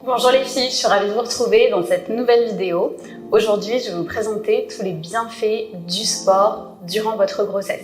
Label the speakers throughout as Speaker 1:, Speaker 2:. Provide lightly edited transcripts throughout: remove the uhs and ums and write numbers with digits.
Speaker 1: Bonjour les filles, je suis ravie de vous retrouver dans cette nouvelle vidéo. Aujourd'hui, je vais vous présenter tous les bienfaits du sport durant votre grossesse.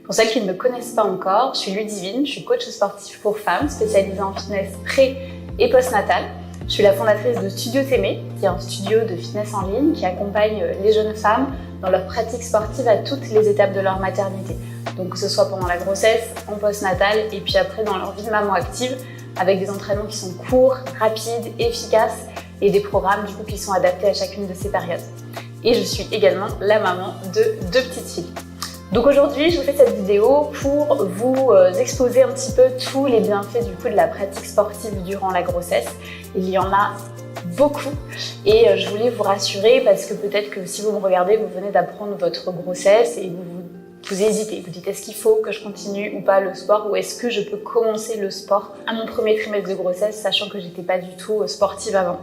Speaker 1: Pour celles qui ne me connaissent pas encore, je suis Ludivine, je suis coach sportif pour femmes spécialisée en fitness pré- et post-natal. Je suis la fondatrice de Studio T'Aimer, qui est un studio de fitness en ligne qui accompagne les jeunes femmes dans leur pratique sportive à toutes les étapes de leur maternité. Donc que ce soit pendant la grossesse, en post-natal et puis après dans leur vie de maman active, avec des entraînements qui sont courts, rapides, efficaces et des programmes du coup qui sont adaptés à chacune de ces périodes. Et je suis également la maman de 2 petites filles. Donc aujourd'hui, je vous fais cette vidéo pour vous exposer un petit peu tous les bienfaits du coup de la pratique sportive durant la grossesse. Il y en a beaucoup et je voulais vous rassurer parce que peut-être que si vous me regardez, vous venez d'apprendre votre grossesse et vous hésitez, vous dites est-ce qu'il faut que je continue ou pas le sport ou est-ce que je peux commencer le sport à mon premier trimestre de grossesse sachant que j'étais pas du tout sportive avant.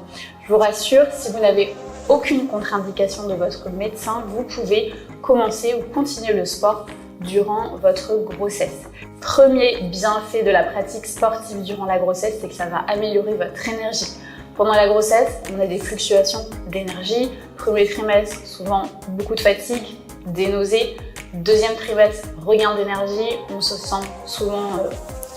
Speaker 1: Je vous rassure, si vous n'avez aucune contre-indication de votre médecin, vous pouvez commencer ou continuer le sport durant votre grossesse. Premier bienfait de la pratique sportive durant la grossesse, c'est que ça va améliorer votre énergie. Pendant la grossesse, on a des fluctuations d'énergie. Premier trimestre, souvent beaucoup de fatigue, des nausées. Deuxième trimestre, regain d'énergie, on se sent souvent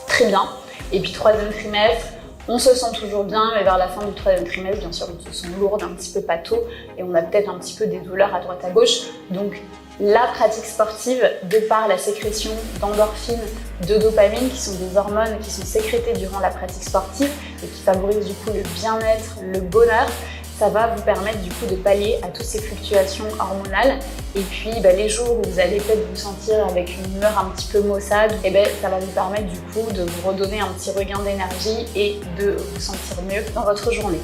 Speaker 1: très bien. Et puis troisième trimestre, on se sent toujours bien, mais vers la fin du troisième trimestre, bien sûr, on se sent lourde, un petit peu pâteau, et on a peut-être un petit peu des douleurs à droite à gauche. Donc la pratique sportive, de par la sécrétion d'endorphines, de dopamine, qui sont des hormones qui sont sécrétées durant la pratique sportive et qui favorisent du coup le bien-être, le bonheur, ça va vous permettre du coup de pallier à toutes ces fluctuations hormonales. Et puis les jours où vous allez peut-être vous sentir avec une humeur un petit peu maussade, ça va vous permettre du coup de vous redonner un petit regain d'énergie et de vous sentir mieux dans votre journée.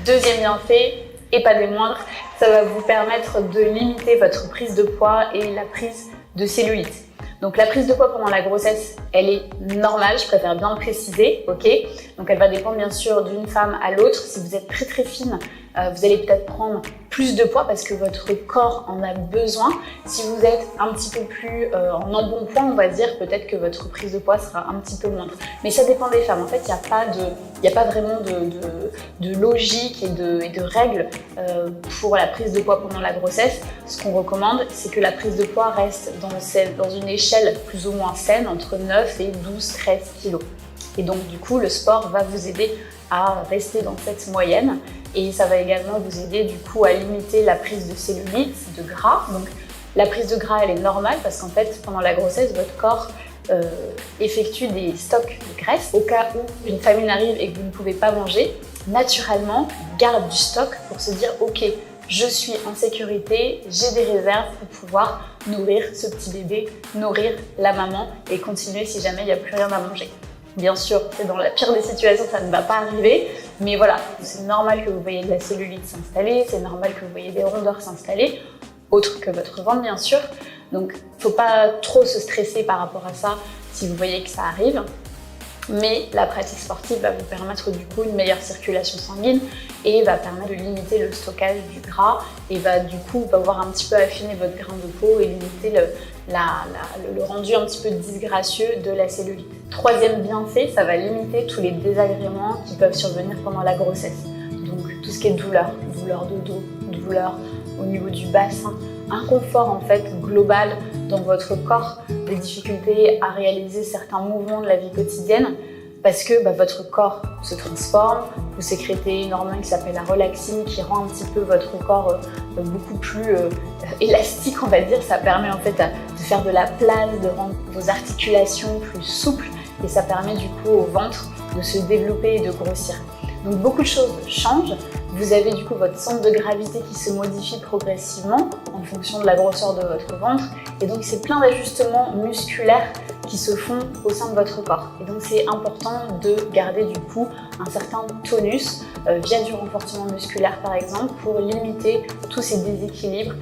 Speaker 1: Deuxième bienfait, et pas des moindres, ça va vous permettre de limiter votre prise de poids et la prise de cellulite. Donc la prise de poids pendant la grossesse, elle est normale, je préfère bien le préciser, ok? Donc elle va dépendre bien sûr d'une femme à l'autre. Si vous êtes très très fine, vous allez peut-être prendre plus de poids parce que votre corps en a besoin. Si vous êtes un petit peu plus en embonpoint, on va dire, peut-être que votre prise de poids sera un petit peu moindre. Mais ça dépend des femmes. En fait, il n'y a pas vraiment de logique et de règles pour la prise de poids pendant la grossesse. Ce qu'on recommande, c'est que la prise de poids reste dans une échelle plus ou moins saine, entre 9 et 12-13 kg. Et donc, du coup, le sport va vous aider à rester dans cette moyenne. Et ça va également vous aider du coup à limiter la prise de cellulite, de gras. Donc la prise de gras elle est normale parce qu'en fait pendant la grossesse votre corps effectue des stocks de graisse. Au cas où une famine arrive et que vous ne pouvez pas manger, naturellement garde du stock pour se dire ok, je suis en sécurité, j'ai des réserves pour pouvoir nourrir ce petit bébé, nourrir la maman et continuer si jamais il n'y a plus rien à manger. Bien sûr, c'est dans la pire des situations, ça ne va pas arriver, mais voilà, c'est normal que vous voyez de la cellulite s'installer, c'est normal que vous voyez des rondeurs s'installer, autre que votre ventre bien sûr. Donc, il ne faut pas trop se stresser par rapport à ça si vous voyez que ça arrive. Mais la pratique sportive va vous permettre du coup une meilleure circulation sanguine et va permettre de limiter le stockage du gras et va du coup pouvoir un petit peu affiner votre grain de peau et limiter le rendu un petit peu disgracieux de la cellulite. Troisième bienfait, ça va limiter tous les désagréments qui peuvent survenir pendant la grossesse. Donc tout ce qui est douleur de dos, douleur au niveau du bassin, inconfort en fait global dans votre corps, des difficultés à réaliser certains mouvements de la vie quotidienne parce que votre corps se transforme, vous sécrétez une hormone qui s'appelle la relaxine qui rend un petit peu votre corps beaucoup plus élastique on va dire, ça permet en fait de faire de la place, de rendre vos articulations plus souples et ça permet du coup au ventre de se développer et de grossir. Donc beaucoup de choses changent. Vous avez du coup votre centre de gravité qui se modifie progressivement en fonction de la grosseur de votre ventre et donc c'est plein d'ajustements musculaires qui se font au sein de votre corps. Et donc c'est important de garder du coup un certain tonus via du renforcement musculaire par exemple pour limiter tous ces déséquilibres,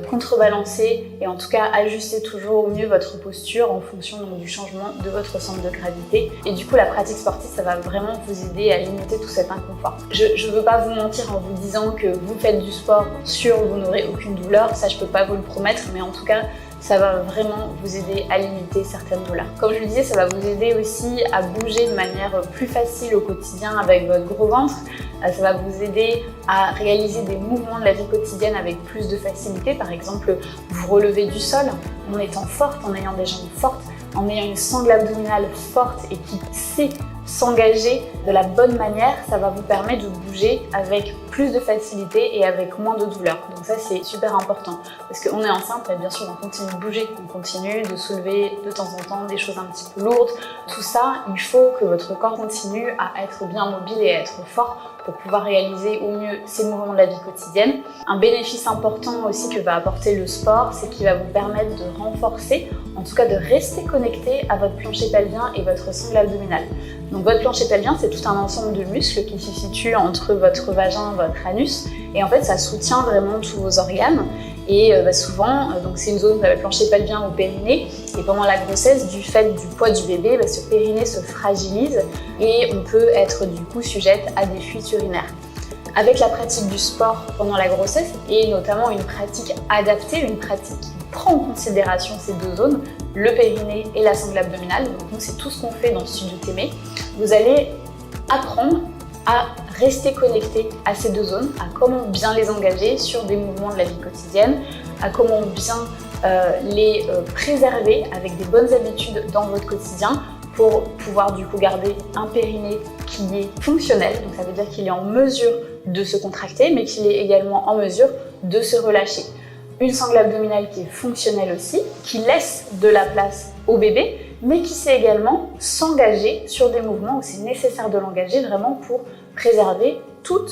Speaker 1: contrebalancer et en tout cas ajuster toujours au mieux votre posture en fonction donc, du changement de votre centre de gravité. Et du coup la pratique sportive ça va vraiment vous aider à limiter tout cet inconfort. Je ne veux pas vous mentir en vous disant que vous faites du sport sûr vous n'aurez aucune douleur, ça je peux pas vous le promettre mais en tout cas ça va vraiment vous aider à limiter certaines douleurs. Comme je le disais, ça va vous aider aussi à bouger de manière plus facile au quotidien avec votre gros ventre. Ça va vous aider à réaliser des mouvements de la vie quotidienne avec plus de facilité. Par exemple, vous relever du sol en étant forte, en ayant des jambes fortes, en ayant une sangle abdominale forte et qui sait s'engager de la bonne manière, ça va vous permettre de bouger avec plus de facilité et avec moins de douleur. Donc ça, c'est super important parce qu'on est enceinte, et bien sûr, on continue de bouger, on continue de soulever de temps en temps des choses un petit peu lourdes. Tout ça, il faut que votre corps continue à être bien mobile et à être fort pour pouvoir réaliser au mieux ces mouvements de la vie quotidienne. Un bénéfice important aussi que va apporter le sport, c'est qu'il va vous permettre de renforcer, en tout cas de rester connecté à votre plancher pelvien et votre sangle abdominale. Donc votre plancher pelvien, c'est tout un ensemble de muscles qui se situent entre votre vagin et votre anus. Et en fait, ça soutient vraiment tous vos organes. Et souvent, donc c'est une zone, le plancher pelvien ou périnée. Et pendant la grossesse, du fait du poids du bébé, ce périnée se fragilise et on peut être du coup sujette à des fuites urinaires. Avec la pratique du sport pendant la grossesse et notamment une pratique adaptée, une pratique qui prend en considération ces deux zones, le périnée et la sangle abdominale, donc nous c'est tout ce qu'on fait dans Studio Témé, vous allez apprendre à rester connecté à ces deux zones, à comment bien les engager sur des mouvements de la vie quotidienne, à comment bien les préserver avec des bonnes habitudes dans votre quotidien pour pouvoir du coup garder un périnée qui est fonctionnel, donc ça veut dire qu'il est en mesure de se contracter mais qu'il est également en mesure de se relâcher. Une sangle abdominale qui est fonctionnelle aussi, qui laisse de la place au bébé, mais qui sait également s'engager sur des mouvements où c'est nécessaire de l'engager vraiment pour préserver tout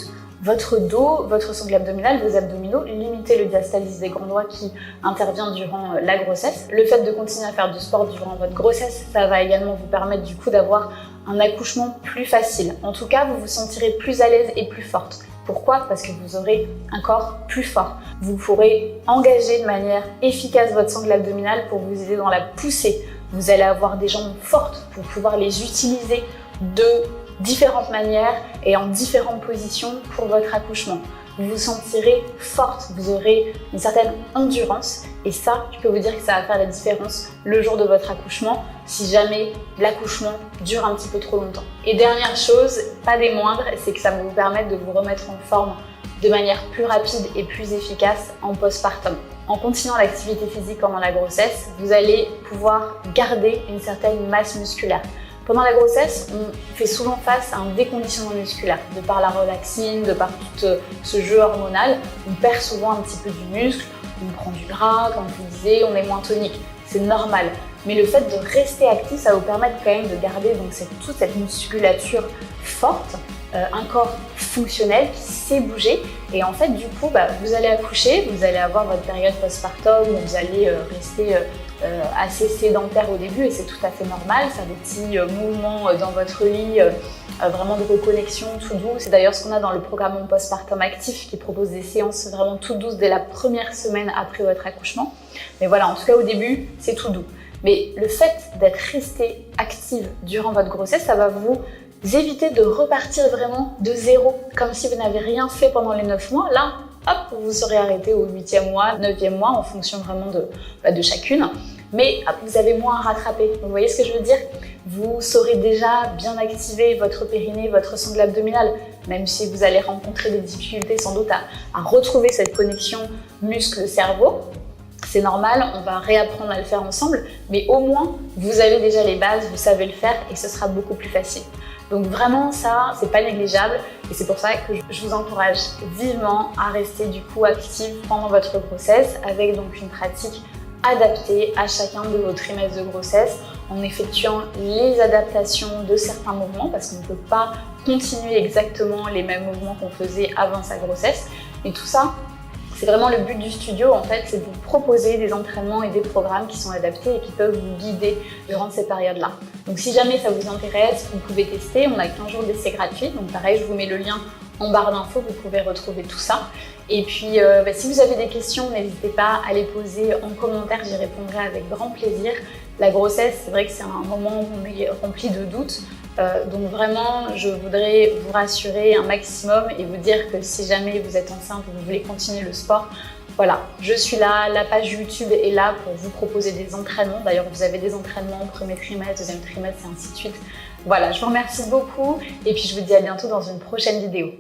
Speaker 1: votre dos, votre sangle abdominale, vos abdominaux, limiter le diastasis des grands doigts qui intervient durant la grossesse. Le fait de continuer à faire du sport durant votre grossesse, ça va également vous permettre du coup d'avoir un accouchement plus facile. En tout cas, vous vous sentirez plus à l'aise et plus forte. Pourquoi? Parce que vous aurez un corps plus fort. Vous pourrez engager de manière efficace votre sangle abdominale pour vous aider dans la poussée. Vous allez avoir des jambes fortes pour pouvoir les utiliser de différentes manières et en différentes positions pour votre accouchement. Vous vous sentirez forte, vous aurez une certaine endurance et ça, je peux vous dire que ça va faire la différence le jour de votre accouchement si jamais l'accouchement dure un petit peu trop longtemps. Et dernière chose, pas des moindres, c'est que ça va vous permettre de vous remettre en forme de manière plus rapide et plus efficace en postpartum. En continuant l'activité physique pendant la grossesse, vous allez pouvoir garder une certaine masse musculaire. Pendant la grossesse, on fait souvent face à un déconditionnement musculaire. De par la relaxine, de par tout ce jeu hormonal, on perd souvent un petit peu du muscle, on prend du gras, comme je vous disais, on est moins tonique. C'est normal. Mais le fait de rester actif, ça va vous permettre quand même de garder donc toute cette musculature forte, un corps fonctionnel qui sait bouger. Et en fait, du coup, vous allez accoucher, vous allez avoir votre période postpartum où vous allez rester assez sédentaire au début et c'est tout à fait normal, ça des petits mouvements dans votre lit, vraiment de reconnexion tout doux. C'est d'ailleurs ce qu'on a dans le programme Mon Postpartum Actif qui propose des séances vraiment tout douces dès la première semaine après votre accouchement. Mais voilà, en tout cas au début, c'est tout doux. Mais le fait d'être resté active durant votre grossesse, ça va vous éviter de repartir vraiment de zéro, comme si vous n'avez rien fait pendant les 9 mois. Là, hop, vous serez arrêté au 8e mois, 9e mois, en fonction vraiment de chacune. Mais vous avez moins à rattraper. Vous voyez ce que je veux dire? Vous saurez déjà bien activer votre périnée, votre sangle abdominale, même si vous allez rencontrer des difficultés sans doute à retrouver cette connexion muscle-cerveau. C'est normal, on va réapprendre à le faire ensemble, mais au moins, vous avez déjà les bases, vous savez le faire et ce sera beaucoup plus facile. Donc vraiment ça, c'est pas négligeable et c'est pour ça que je vous encourage vivement à rester du coup active pendant votre grossesse avec donc une pratique adaptée à chacun de vos trimestres de grossesse en effectuant les adaptations de certains mouvements parce qu'on ne peut pas continuer exactement les mêmes mouvements qu'on faisait avant sa grossesse. Et tout ça, c'est vraiment le but du studio en fait, c'est de vous proposer des entraînements et des programmes qui sont adaptés et qui peuvent vous guider durant ces périodes-là. Donc si jamais ça vous intéresse, vous pouvez tester, on a 15 jours d'essai gratuit, donc pareil, je vous mets le lien en barre d'infos, vous pouvez retrouver tout ça. Et puis si vous avez des questions, n'hésitez pas à les poser en commentaire, j'y répondrai avec grand plaisir. La grossesse, c'est vrai que c'est un moment rempli de doutes, donc vraiment je voudrais vous rassurer un maximum et vous dire que si jamais vous êtes enceinte ou vous voulez continuer le sport, Voilà, je suis là, la page YouTube est là pour vous proposer des entraînements. D'ailleurs, vous avez des entraînements premier trimestre, deuxième trimestre et ainsi de suite. Voilà, je vous remercie beaucoup et puis je vous dis à bientôt dans une prochaine vidéo.